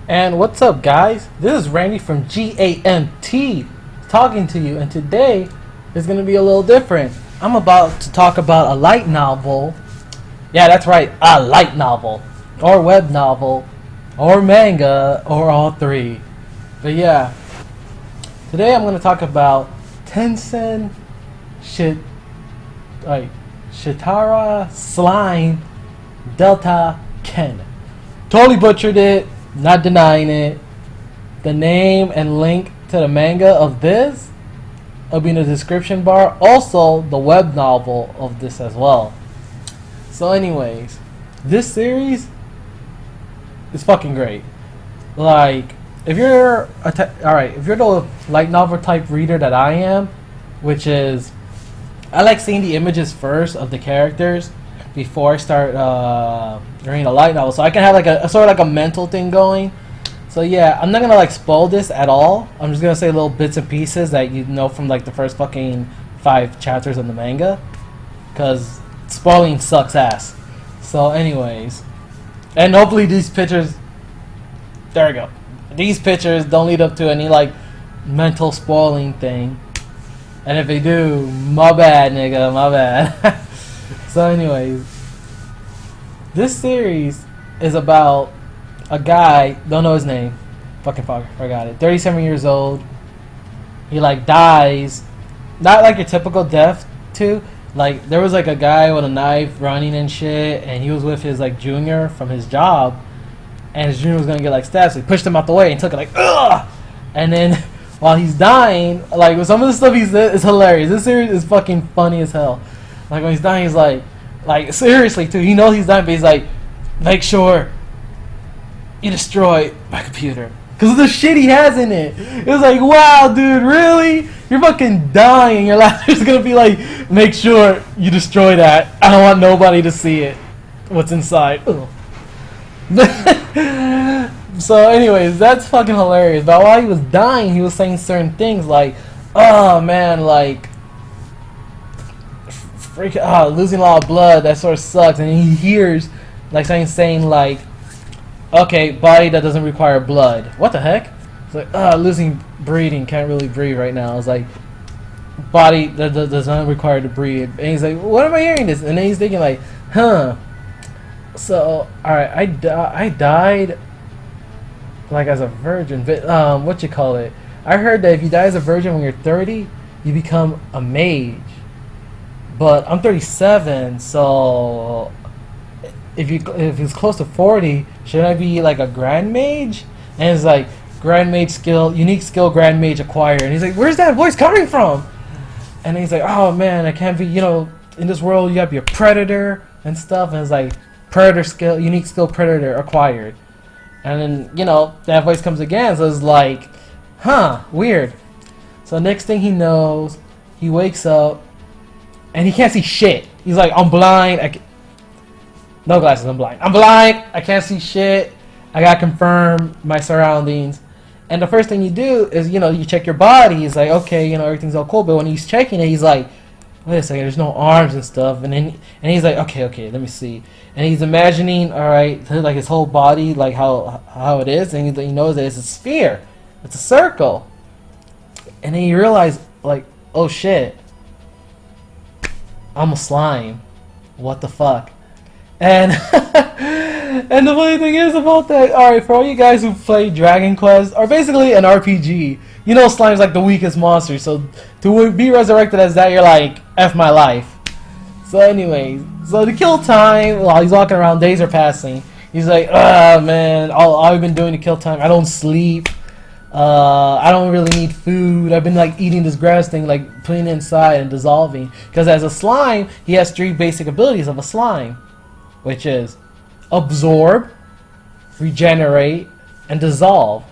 And what's up, guys? This is Randy from GAMT talking to you, and today is going to be a little different. I'm about to talk about a light novel. Yeah, that's right, a light novel, or web novel, or manga, or all three. But yeah, today I'm going to talk about Tensei Shitara Slime Delta Ken. Totally butchered it. Not denying it. The name and link to the manga of this will be in the description bar. Also, the web novel of this as well. So, anyways, this series is fucking great. Like, if you're if you're the light novel type reader that I am, which is, I like seeing the images first of the characters before I start reading a light novel, so I can have like a sort of like a mental thing going. So yeah, I'm not gonna like spoil this at all. I'm just gonna say little bits and pieces that you know from like the first fucking 5 chapters of the manga, because spoiling sucks ass. So anyways, and hopefully these pictures, there we go, these pictures don't lead up to any like mental spoiling thing, and if they do, my bad, nigga, my bad. So anyways, this series is about a guy, don't know his name, fucking forgot it, 37 years old. He like dies, not like your typical death too. Like there was like a guy with a knife running and shit, and he was with his like junior from his job, and his junior was gonna get like stabbed, so he pushed him out the way and took it like ugh. And then while he's dying, like with some of the stuff he said is hilarious. This series is fucking funny as hell. Like when he's dying, he's like seriously too. He knows he's dying, but he's like, make sure you destroy my computer because of the shit he has in it. It was like, wow, dude, really? You're fucking dying, and your last is gonna be like, make sure you destroy that. I don't want nobody to see it. What's inside? So, anyways, that's fucking hilarious. But while he was dying, he was saying certain things like, oh man, like, losing a lot of blood, that sort of sucks. And he hears like saying like, okay, body that doesn't require blood. What the heck? It's like, losing breathing, can't really breathe right now. It's like, body that does not require to breathe. And he's like, what am I hearing this? And then he's thinking like, huh. So alright, I died like as a virgin. But what you call it? I heard that if you die as a virgin when you're 30, you become a mage. But I'm 37, so if it's close to 40, shouldn't I be like a grand mage? And it's like, grand mage skill, unique skill, grand mage acquired. And he's like, where's that voice coming from? And he's like, oh man, I can't be, in this world you gotta be a predator and stuff. And it's like, predator skill, unique skill, predator acquired. And then, that voice comes again, so it's like, huh, weird. So next thing he knows, he wakes up, and he can't see shit. He's like, I'm blind. No glasses, I'm blind. I'm blind. I can't see shit. I gotta confirm my surroundings. And the first thing you do is, you check your body. He's like, okay, everything's all cool. But when he's checking it, he's like, wait a second, there's no arms and stuff. And he's like, okay, let me see. And he's imagining, all right, like his whole body, like how it is. And he knows that it's a sphere. It's a circle. And then you realize, like, oh shit, I'm a slime. What the fuck? And and the funny thing is about that, alright, for all you guys who play Dragon Quest, or basically an RPG, slime's like the weakest monster, so to be resurrected as that, you're like, F my life. So anyways, so to kill time, while he's walking around, days are passing, he's like, man, all I've been doing to kill time, I don't sleep, I don't really need food. I've been like eating this grass thing, like putting it inside and dissolving. Because as a slime, he has 3 basic abilities of a slime, which is absorb, regenerate, and dissolve.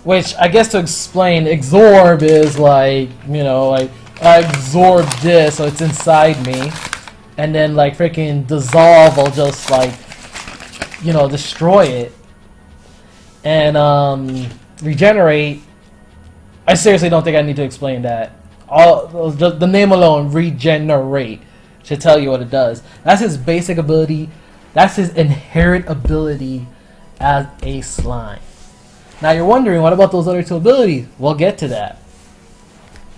Which I guess to explain, absorb is like, like I absorb this, so it's inside me, and then like freaking dissolve will just like, destroy it, and regenerate, I seriously don't think I need to explain that. The name alone, regenerate, should tell you what it does. That's his basic ability. That's his inherent ability as a slime. Now you're wondering, what about those other two abilities? We'll get to that.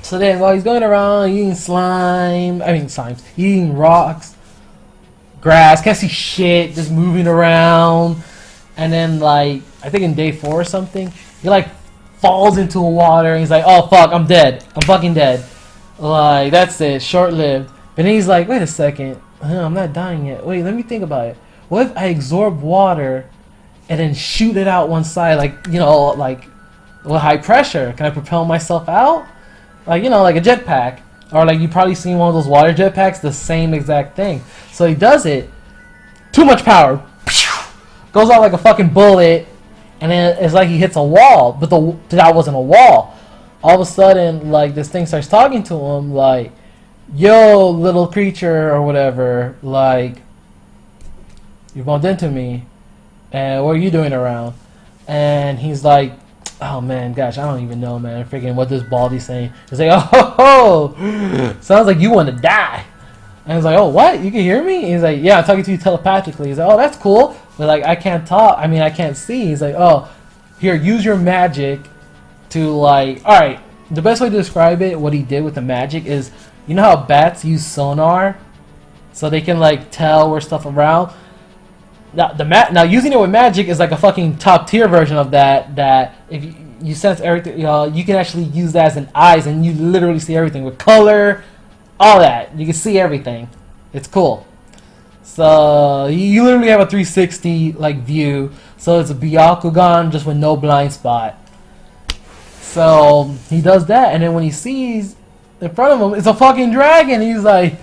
So then, while he's going around eating slimes, eating rocks, grass, can't see shit, just moving around. And then, like, I think in day 4 or something, he, like, falls into water, and he's like, oh, fuck, I'm dead. I'm fucking dead. Like, that's it, short-lived. But then he's like, wait a second, I'm not dying yet. Wait, let me think about it. What if I absorb water and then shoot it out one side, like, you know, like, with high pressure? Can I propel myself out? Like, you know, like a jetpack. Or like, you've probably seen one of those water jetpacks, the same exact thing. So he does it. Too much power. Goes out like a fucking bullet. And then it's like he hits a wall. But that wasn't a wall. All of a sudden, like, this thing starts talking to him, like, yo, little creature, or whatever, like, you bumped into me, and what are you doing around? And he's like, oh man, gosh, I don't even know, man, freaking what this baldy's saying. He's like, oh, sounds like you want to die. And he's like, oh, what? You can hear me? And he's like, yeah, I'm talking to you telepathically. He's like, oh, that's cool, but like, I can't talk, I can't see. He's like, oh, here, use your magic to, like, alright, the best way to describe it, what he did with the magic is, you know how bats use sonar? So they can, like, tell where stuff around? Now using it with magic is like a fucking top tier version of that, that if you sense everything, you know, you can actually use that as an eyes, and you literally see everything with color, all that. You can see everything. It's cool. So you literally have a 360 like view. So it's a Byakugan just with no blind spot. So he does that, and then when he sees in front of him, it's a fucking dragon. He's like,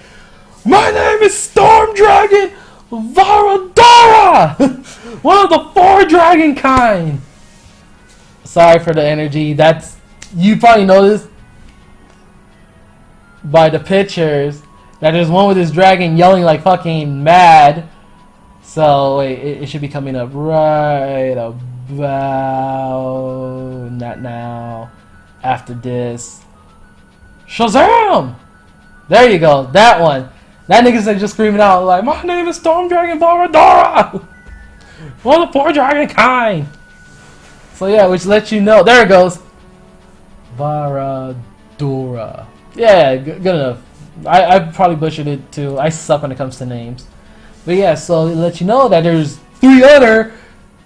my name is Storm Dragon Varadara! One of the 4 dragon kind! Sorry for the energy. That's, you probably noticed by the pictures that there's one with this dragon yelling like fucking mad. So wait, it should be coming up right about, not now, after this. Shazam! There you go, that one. That nigga's like just screaming out like, my name is Storm Dragon Varadara! One of the 4 dragon kind! So yeah, which lets you know, there it goes. Varadora. Yeah, good enough. I probably butchered it too. I suck when it comes to names. But yeah, so it lets you know that there's 3 other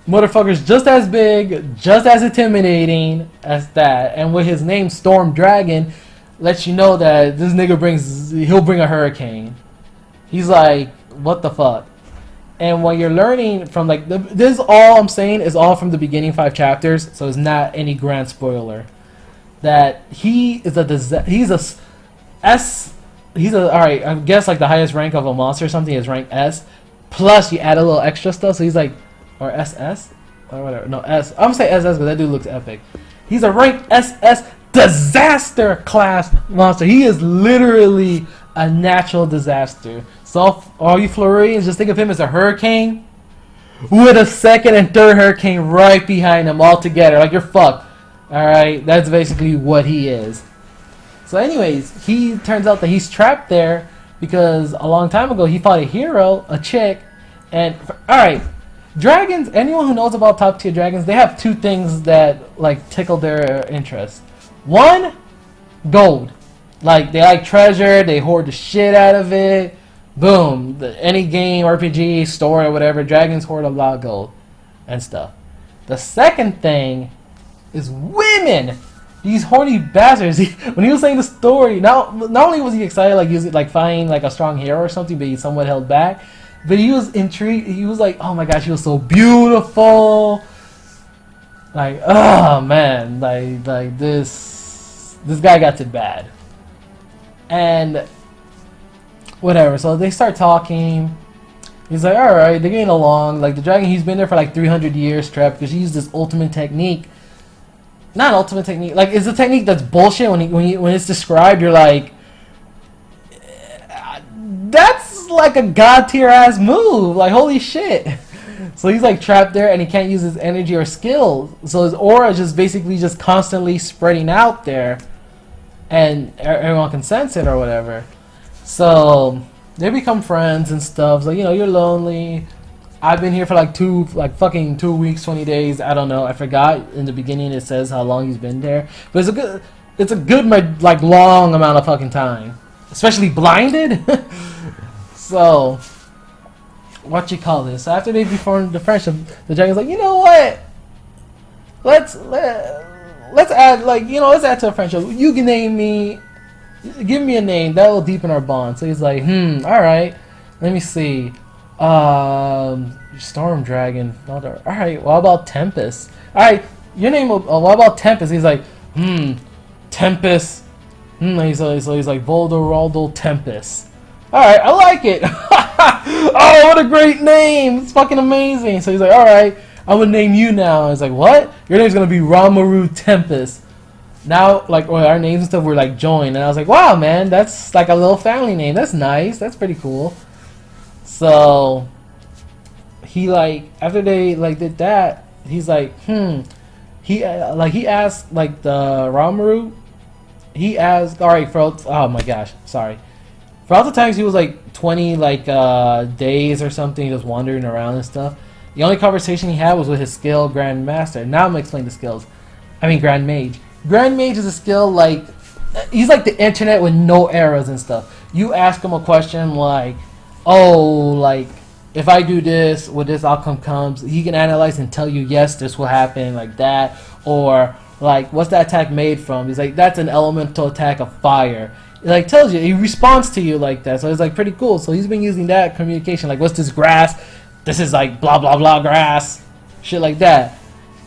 motherfuckers just as big, just as intimidating as that. And with his name Storm Dragon, lets you know that this nigga he'll bring a hurricane. He's like, what the fuck? And when you're learning from, like, this, all I'm saying is all from the beginning 5 chapters, so it's not any grand spoiler. That he is alright, I guess like the highest rank of a monster or something is rank S. Plus you add a little extra stuff, so he's like, or SS? Or whatever, no, S. I'm gonna say SS because that dude looks epic. He's a rank SS disaster class monster. He is literally a natural disaster. So all you Floridians, just think of him as a hurricane with a 2nd and 3rd hurricane right behind him all together. Like, you're fucked. Alright, that's basically what he is. So anyways, he turns out that he's trapped there because a long time ago he fought a hero, a chick, and alright, dragons, anyone who knows about top tier dragons, they have 2 things that like tickle their interest. 1, gold. Like, they like treasure, they hoard the shit out of it. Boom. Any game, RPG, story, or whatever, dragons hoard a lot of gold and stuff. The second thing is women. These horny bastards. When he was saying the story, not only was he excited, like, using, like, finding like a strong hero or something, but he somewhat held back. But he was intrigued. He was like, oh my gosh, she was so beautiful. Like, oh man, like this guy got it bad. And whatever, so they start talking. He's like, alright, they're getting along. Like, the dragon, he's been there for like 300 years trapped because he used this ultimate technique. Not ultimate technique, like, it's a technique that's bullshit. When it's described, you're like, that's like a god tier ass move. Like, holy shit. So he's like trapped there and he can't use his energy or skill. So his aura is just basically just constantly spreading out there. And everyone can sense it or whatever. So they become friends and stuff. So, you know, you're lonely. I've been here for like fucking 2 weeks, 20 days. I don't know. I forgot. In the beginning, it says how long he's been there, but it's a good like long amount of fucking time, especially blinded. So, what you call this? After they formed the friendship, the dragon's like, you know what? Let's add let's add to a friendship. You can name me. Give me a name that will deepen our bond. So he's like, all right. Let me see. Storm Dragon. All right. What about Tempest? All right. Your name. What about Tempest? He's like, Tempest. He's like Voldoraldo Tempest. All right. I like it. Oh, what a great name! It's fucking amazing. So he's like, all right. I'm gonna name you now. And he's like, what? Your name's gonna be Ramaru Tempest. Now, our names and stuff were like joined, and I was like, wow, man, that's like a little family name. That's nice. That's pretty cool. So he after they did that, he's like, he asked the Ramaru. He asked, all right, oh my gosh, sorry. For all the times he was 20 days or something, he was wandering around and stuff. The only conversation he had was with his skill Grand Master. Now I'm gonna explain the skills. I mean Grand Mage. Grand Mage is a skill he's like the internet with no errors and stuff. You ask him a question if I do this, what this outcome comes, he can analyze and tell you, yes, this will happen like that, or what's that attack made from? He's like, that's an elemental attack of fire. He tells you, he responds to you like that. So it's pretty cool. So he's been using that communication, what's this grass? This is blah blah blah grass, shit like that.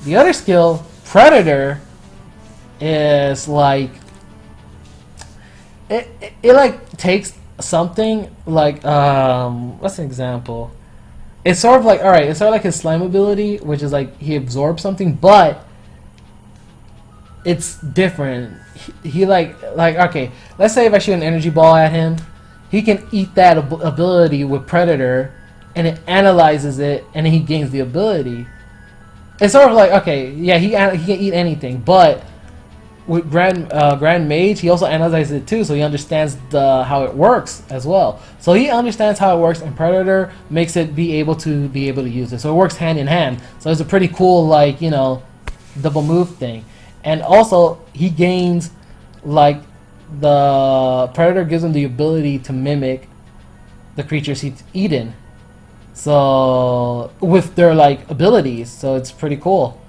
The other skill, Predator, is it takes something what's an example? It's sort of alright, it's sort of like his slime ability, which is he absorbs something, but it's different. He okay, let's say if I shoot an energy ball at him, he can eat that ability with Predator, and it analyzes it, and then he gains the ability. It's sort of okay, yeah, he can eat anything, but with Grand Mage, he also analyzes it too, so he understands how it works as well. So he understands how it works, and Predator makes it be able to use it. So it works hand in hand. So it's a pretty cool double move thing. And also he gains the Predator gives him the ability to mimic the creatures he's eaten. So with their abilities, so it's pretty cool.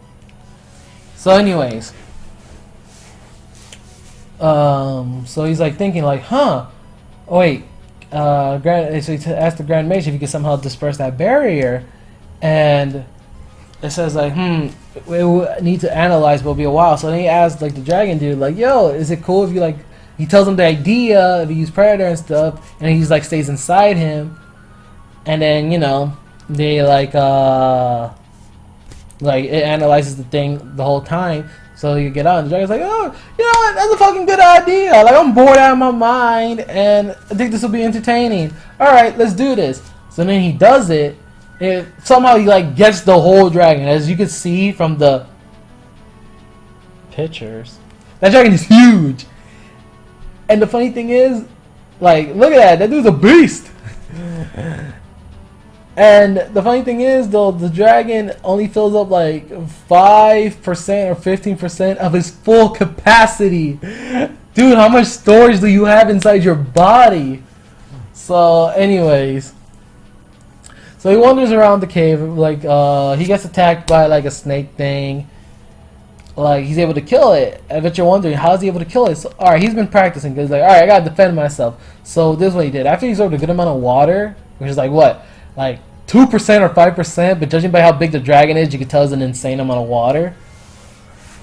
So anyways, so he's thinking oh wait, so he asked the Grand Mage if he could somehow disperse that barrier, and it says we need to analyze, but it'll be a while. So then he asked the dragon dude yo, is it cool if you he tells him the idea if you use Predator and stuff, and he's stays inside him, and then they it analyzes the thing the whole time. So you get out, and the dragon's oh, you know what? That's a fucking good idea. I'm bored out of my mind, and I think this will be entertaining. All right, let's do this. So then he does it. Somehow he gets the whole dragon, as you can see from the pictures. That dragon is huge. And the funny thing is, look at that. That dude's a beast. And the funny thing is, though, the dragon only fills up 5% or 15% of his full capacity. Dude, how much storage do you have inside your body? So, anyways. So he wanders around the cave, he gets attacked by a snake thing. He's able to kill it. I bet you're wondering, how is he able to kill it? So, alright, he's been practicing, because alright, I gotta defend myself. So this is what he did. After he absorbed a good amount of water, which is what? 2% or 5%, but judging by how big the dragon is, you can tell it's an insane amount of water.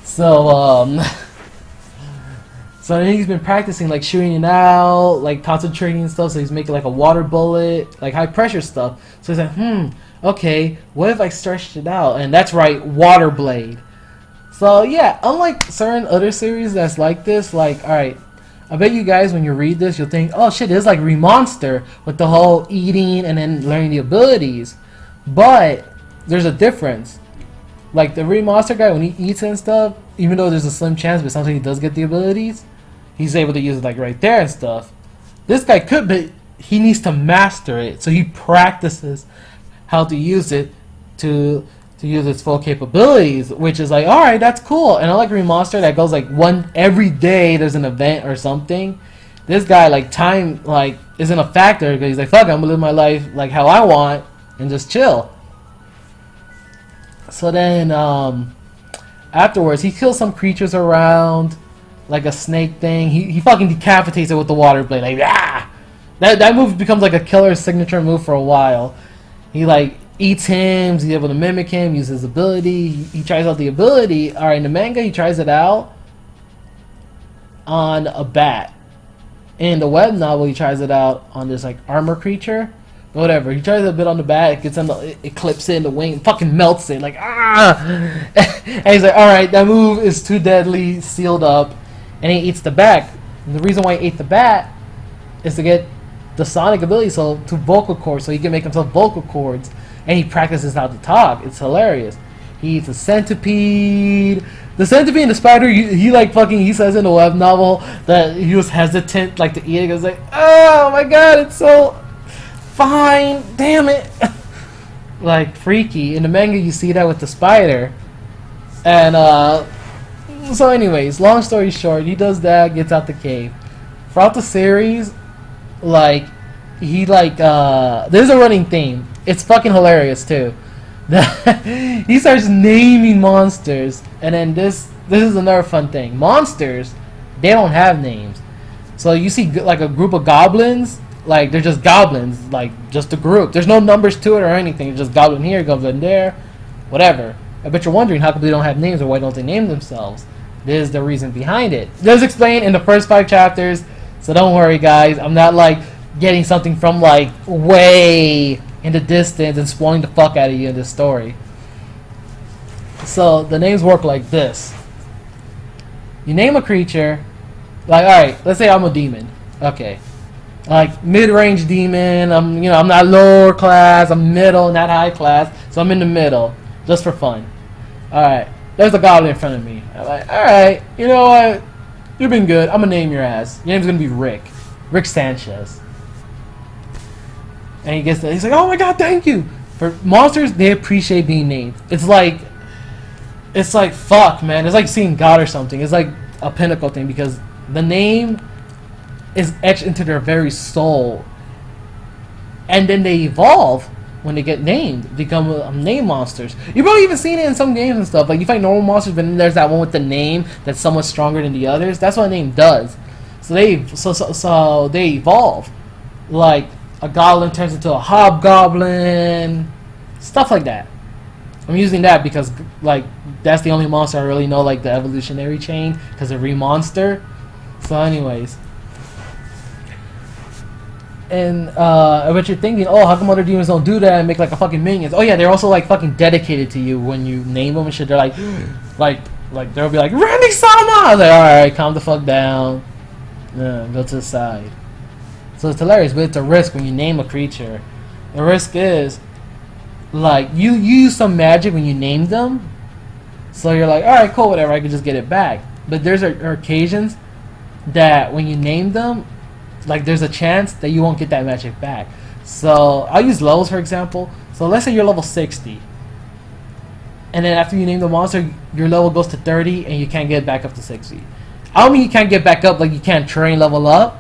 So, so then he's been practicing, shooting it out, concentrating and stuff, so he's making, a water bullet, high pressure stuff. So he's okay, what if I stretched it out? And that's right, water blade. So, yeah, unlike certain other series that's like this, alright, I bet you guys, when you read this, you'll think, oh shit, it's like Remonster with the whole eating and then learning the abilities. But there's a difference. The Remonster guy, when he eats and stuff, even though there's a slim chance, but sometimes he does get the abilities, he's able to use it right there and stuff. This guy could, but he needs to master it. So he practices how to use it to use its full capabilities, which is like, all right, that's cool. And I like Remaster that goes like one every day. There's an event or something. This guy like time like isn't a factor because he's like, fuck, I'm gonna live my life like how I want and just chill. So then afterwards, he kills some creatures around, like a snake thing. He fucking decapitates it with the water blade, like ah. That move becomes like a killer's signature move for a while. He like eats him, he's able to mimic him, use his ability. He tries out the ability. Alright, in the manga, he tries it out on a bat. In the web novel, he tries it out on this like armor creature. Whatever. He tries it a bit on the bat, it gets on it clips it in the wing, fucking melts it, like ah. And he's like, alright, that move is too deadly, sealed up, and he eats the bat. And the reason why he ate the bat is to get the sonic ability, so to vocal cords, so he can make himself vocal cords. And he practices how to talk. It's hilarious. He eats a centipede. The centipede and the spider, he like fucking, he says in the web novel that he was hesitant like to eat it. He was like, oh my god, it's so fine, damn it. Like freaky. In the manga you see that with the spider. And so anyways, long story short, he does that, gets out the cave. Throughout the series, like he like there's a running theme. It's fucking hilarious too. He starts naming monsters, and then this is another fun thing. Monsters, they don't have names. So you see like a group of goblins, like they're just goblins, like just a group. There's no numbers to it or anything. It's just goblin here, goblin there, whatever. I bet you're wondering how come they don't have names or why don't they name themselves. This is the reason behind it. This is explained in the first 5 chapters, so don't worry guys. I'm not like getting something from like way in the distance and spoiling the fuck out of you in this story. So the names work like this. You name a creature, like alright, let's say I'm a demon. Okay. Like mid-range demon, I'm not lower class, I'm middle, not high class, so I'm in the middle, just for fun. Alright, there's a goblin in front of me. I'm like, alright, you know what? You've been good, I'm gonna name your ass. Your name's gonna be Rick. Rick Sanchez. And he gets there. He's like, oh my god, thank you. For monsters, they appreciate being named. It's like fuck, man. It's like seeing God or something. It's like a pinnacle thing because the name is etched into their very soul. And then they evolve when they get named, become name monsters. You've probably even seen it in some games and stuff. Like you fight normal monsters, but then there's that one with the name that's somewhat stronger than the others. That's what a name does. So they evolve. Like a goblin turns into a hobgoblin, stuff like that. I'm using that because like that's the only monster I really know, like the evolutionary chain, because of Remonster. So anyways, and but you're thinking, oh, how come other demons don't do that and make like a fucking minions? Oh yeah, they're also like fucking dedicated to you when you name them and shit. They're like they'll be like, Randy Sama! I was like, alright, calm the fuck down. Go to the side. So it's hilarious, but it's a risk when you name a creature. The risk is, like, you use some magic when you name them. So you're like, alright, cool, whatever, I can just get it back. But there's occasions that when you name them, like, there's a chance that you won't get that magic back. So I'll use levels, for example. So let's say you're level 60. And then after you name the monster, your level goes to 30 and you can't get back up to 60. I don't mean you can't get back up like you can't train level up.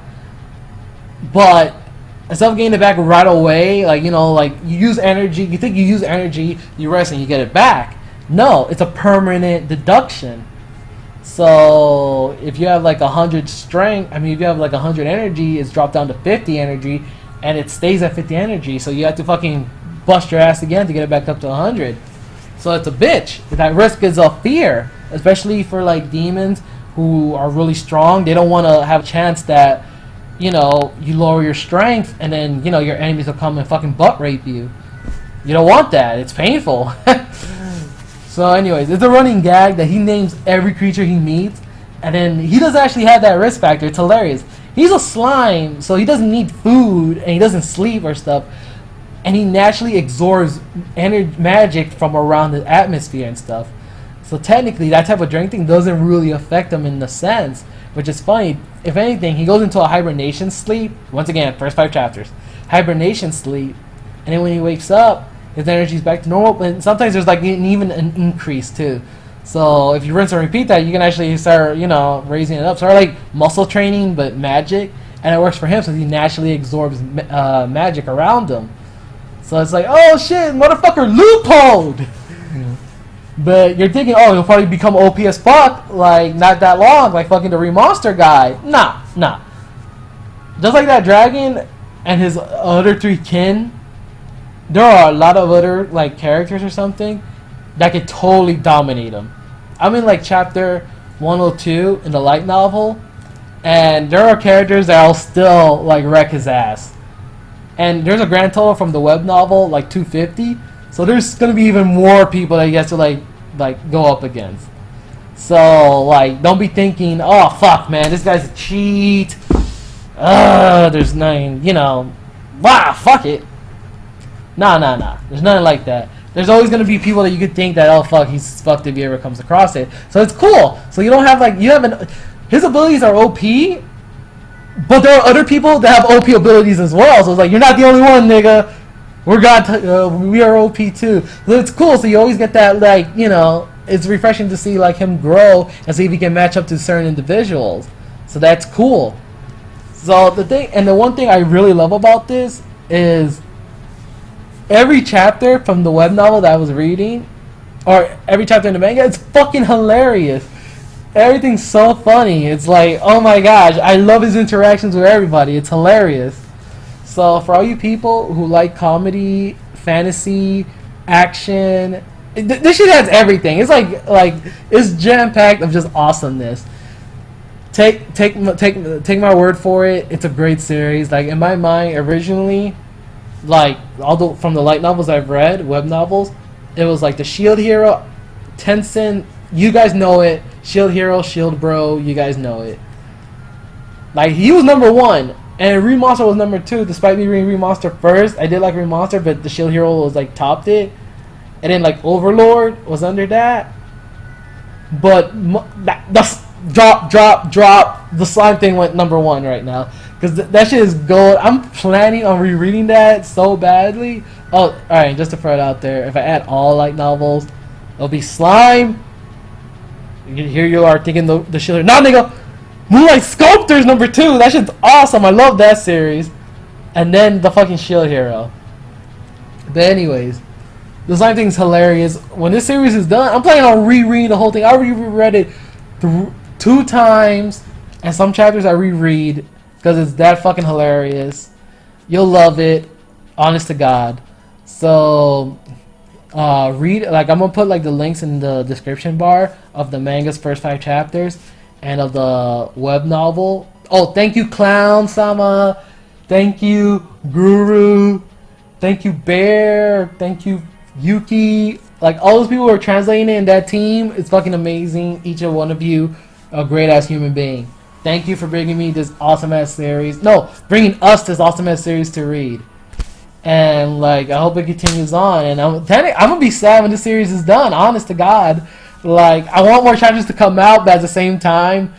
But instead of getting it back right away, like, you know, like you use energy, you think you use energy, you rest and you get it back. No, it's a permanent deduction. So if you have like 100 strength, if you have like 100 energy, it's dropped down to 50 energy and it stays at 50 energy. So you have to fucking bust your ass again to get it back up to 100. So it's a bitch. That risk is a fear, especially for like demons who are really strong. They don't want to have a chance that, you know, you lower your strength and then, you know, your enemies will come and fucking butt rape you. You don't want that. It's painful. So anyways, it's a running gag that he names every creature he meets, and then he doesn't actually have that risk factor. It's hilarious. He's a slime, so he doesn't need food and he doesn't sleep or stuff, and he naturally absorbs magic from around the atmosphere and stuff. So technically that type of drink thing doesn't really affect him in the sense, which is funny. If anything, he goes into a hibernation sleep. Once again, first 5 chapters. Hibernation sleep. And then when he wakes up, his energy's back to normal. And sometimes there's like even an increase too. So if you rinse and repeat that, you can actually start, raising it up. Sort of like muscle training, but magic. And it works for him, so he naturally absorbs magic around him. So it's like, oh shit, motherfucker, loopholed! But you're thinking, oh, he'll probably become OP as fuck, like, not that long, like fucking the Remonster guy. Nah. Just like that dragon and his other 3 kin, there are a lot of other, like, characters or something that could totally dominate him. I'm in, like, chapter 102 in the light novel, and there are characters that will still, like, wreck his ass. And there's a grand total from the web novel, like 250. So there's gonna be even more people that he has to like go up against. So like, don't be thinking, oh fuck, man, this guy's a cheat. There's nothing, fuck it. Nah. There's nothing like that. There's always gonna be people that you could think that, oh fuck, he's fucked if he ever comes across it. So it's cool. So you don't have his abilities are OP. But there are other people that have OP abilities as well, so it's like, you're not the only one, nigga. We are OP too. So it's cool, so you always get that, like, it's refreshing to see, like, him grow and see if he can match up to certain individuals. So that's cool. So the one thing I really love about this is every chapter from the web novel that I was reading, or every chapter in the manga, it's fucking hilarious. Everything's so funny. It's like, oh my gosh, I love his interactions with everybody. It's hilarious. So for all you people who like comedy, fantasy, action, this shit has everything. It's like it's jam packed of just awesomeness. Take my word for it. It's a great series. Like, in my mind, originally, like, from the light novels I've read, web novels, it was like the Shield Hero, Tensei. You guys know it. Shield Hero, Shield Bro, you guys know it. Like, he was number 1, and Remonster was number 2, despite me reading Remonster first. I did like Remonster, but the Shield Hero was, like, topped it. And then, like, Overlord was under that. But, drop. The slime thing went number 1 right now. Because that shit is gold. I'm planning on rereading that so badly. Oh, alright, just to throw it out there, if I add all light novels, it'll be Slime. Here you are thinking the Shield Hero. Nah, nigga! Moonlight Sculptor's number 2! That shit's awesome! I love that series. And then the fucking Shield Hero. But anyways, the slime thing's hilarious. When this series is done, I'm planning on rereading the whole thing. I already reread it 2 times. And some chapters I reread because it's that fucking hilarious. You'll love it. Honest to God. So read, like, I'm gonna put like the links in the description bar of the manga's first 5 chapters and of the web novel. Oh, thank you, Clown Sama. Thank you, Guru. Thank you, Bear. Thank you, Yuki. Like, all those people who are translating it in that team, it's fucking amazing. Each and one of you, a great ass human being. Thank you for bringing me this awesome ass series. No, bringing us this awesome ass series to read. And like, I hope it continues on. And I'm gonna be sad when this series is done. Honest to God, like, I want more chapters to come out, but at the same time,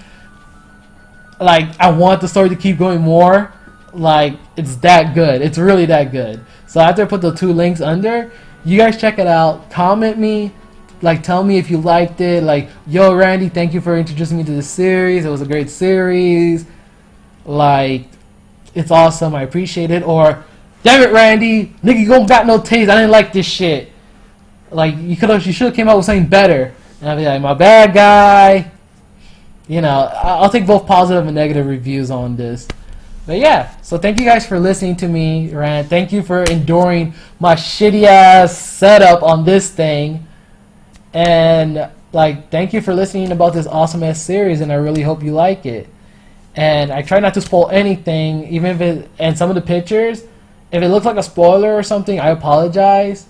like, I want the story to keep going more. Like, it's that good. It's really that good. So after I put the 2 links under, you guys check it out. Comment me. Like, tell me if you liked it. Like, yo, Randy, thank you for introducing me to the series. It was a great series. Like, it's awesome. I appreciate it. Or, damn it, Randy, nigga, you don't got no taste. I didn't like this shit. Like, you should have came out with something better. And I'll be like, my bad, guy. I'll take both positive and negative reviews on this. But yeah, so thank you guys for listening to me rant. Thank you for enduring my shitty ass setup on this thing. And like, thank you for listening about this awesome ass series, and I really hope you like it. And I try not to spoil anything, even if and some of the pictures, if it looks like a spoiler or something, I apologize.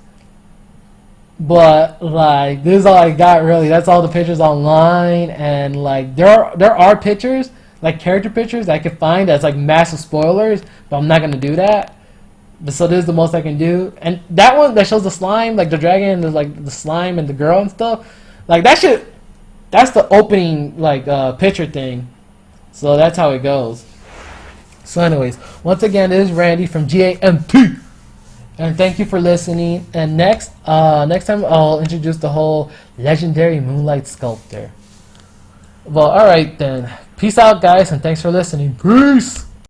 But like, this is all I got really. That's all the pictures online, and like, there are pictures, like character pictures that I could find that's like massive spoilers, but I'm not gonna do that. But so this is the most I can do. And that one that shows the slime, like the dragon and the slime and the girl and stuff, like that shit, that's the opening like picture thing. So that's how it goes. So anyways, once again, this is Randy from GAMT. And thank you for listening. And next time I'll introduce the whole legendary Moonlight Sculptor. Well, alright then. Peace out, guys, and thanks for listening. Peace!